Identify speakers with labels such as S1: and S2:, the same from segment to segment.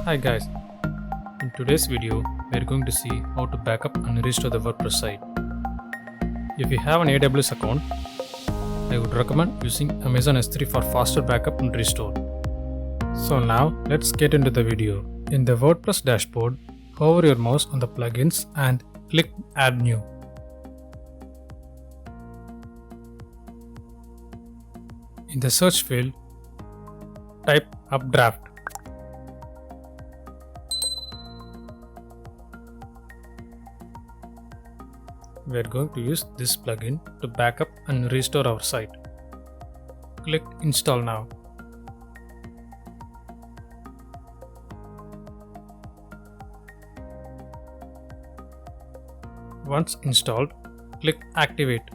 S1: Hi guys, in today's video we are going to see how to backup and restore the WordPress site. If you have an AWS account, I would recommend using Amazon S3 for faster backup and restore. So now let's get into the video. In the WordPress dashboard, hover your mouse on the plugins and click Add New. In the search field, type updraft. We are going to use this plugin to backup and restore our site. Click Install now. Once installed, click Activate.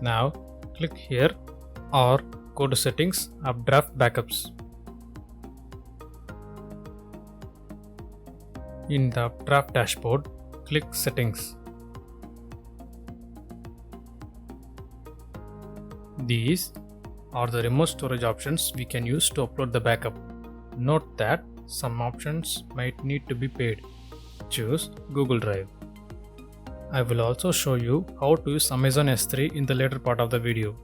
S1: Now click here or go to Settings, Updraft Backups. In the updraft dashboard, click Settings. These are the remote storage options we can use to upload the backup. Note that some options might need to be paid. Choose Google Drive. I will also show you how to use Amazon S3 in the later part of the video.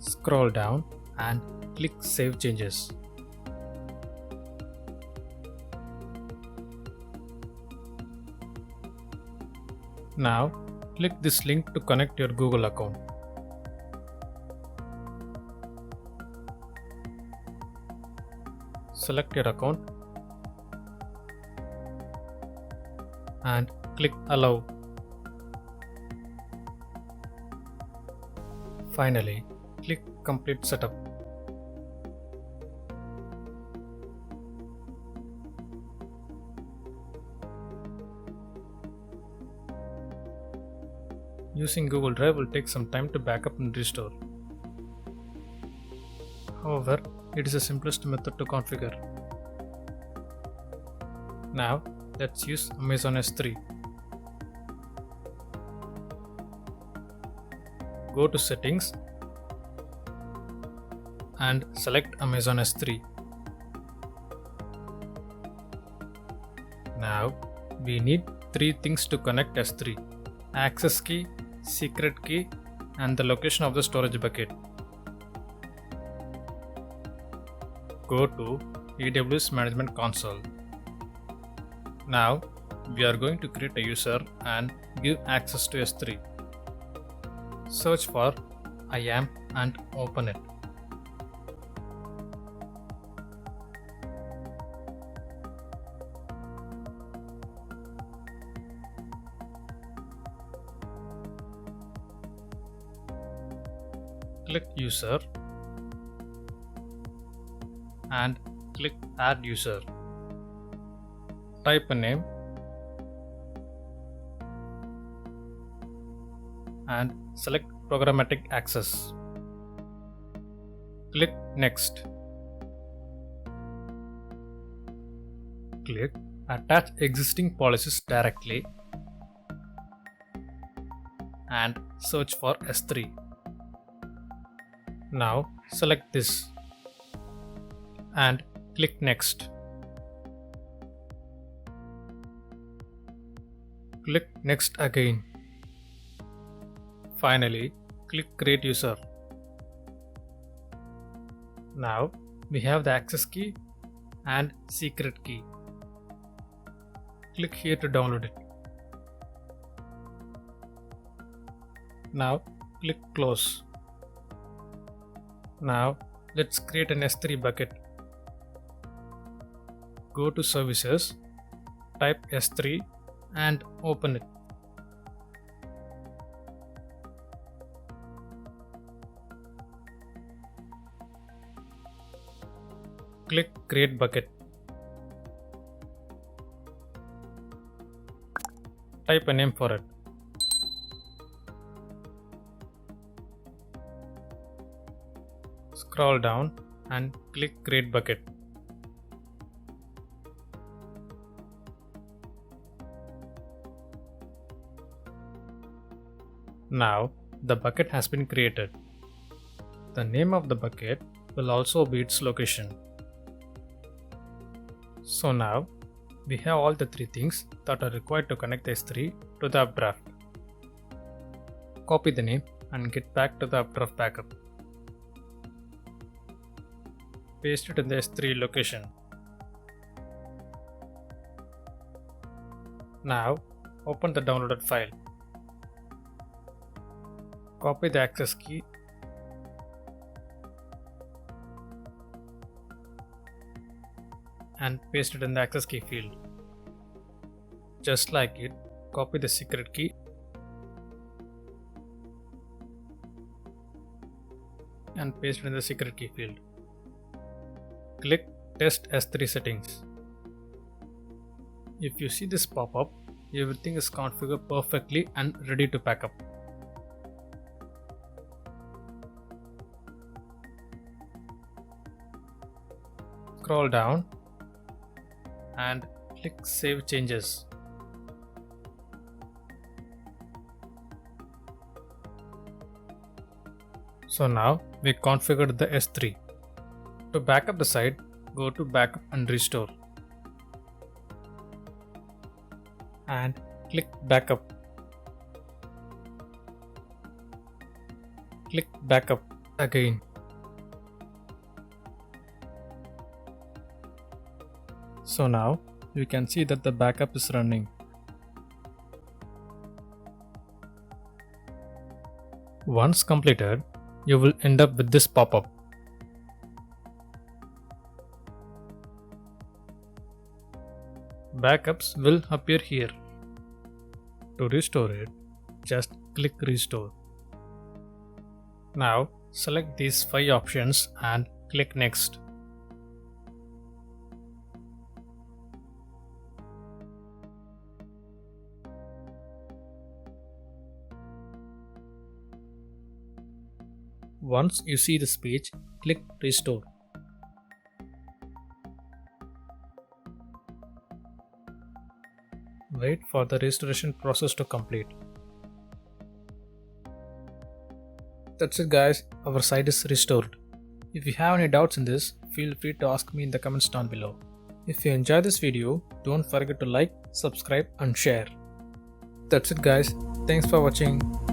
S1: Scroll down and click Save Changes. Now, click this link to connect your Google account. Select your account and click Allow. Finally, click Complete Setup. Using Google Drive will take some time to backup and restore. However, it is the simplest method to configure. Now, let's use Amazon S3. Go to Settings and select Amazon S3. Now, we need three things to connect S3: access key, secret key, and the location of the storage bucket. Go to AWS Management Console. Now we are going to create a user and give access to S3. Search for IAM and open it. Click User and click Add User. Type a name and select Programmatic Access. Click Next. Click Attach Existing Policies directly and search for S3. Now select this and click Next. Click Next again. Finally, click Create User. Now we have the access key and secret key. Click here to download it. Now click Close. Now let's create an S3 bucket. Go to Services, type S3 and open it. Click Create Bucket. Type a name for it. Scroll down and click Create Bucket. Now the bucket has been created. the name of the bucket will also be its location. So now we have all the three things that are required to connect the S3 to the updraft. Copy the name and get back to the updraft backup. Paste it in the S3 location. Now open the downloaded file. Copy the access key and paste it in the access key field. Just like it, copy the secret key and paste it in the secret key field. Click Test S3 Settings. If you see this pop up, everything is configured perfectly and ready to back up. Scroll down and click Save Changes. So now we configured the S3. To back up the site, go to Backup and Restore and click Backup. Click Backup again. So now you can see that the backup is running. Once completed, you will end up with this pop-up. Backups will appear here. To restore it, just click Restore. Now select these 5 options and click Next. Once you see this page, click Restore. Wait for the restoration process to complete. That's it guys, our site is restored. If you have any doubts in this, feel free to ask me in the comments down below. If you enjoyed this video, don't forget to like, subscribe and share. That's it guys, thanks for watching.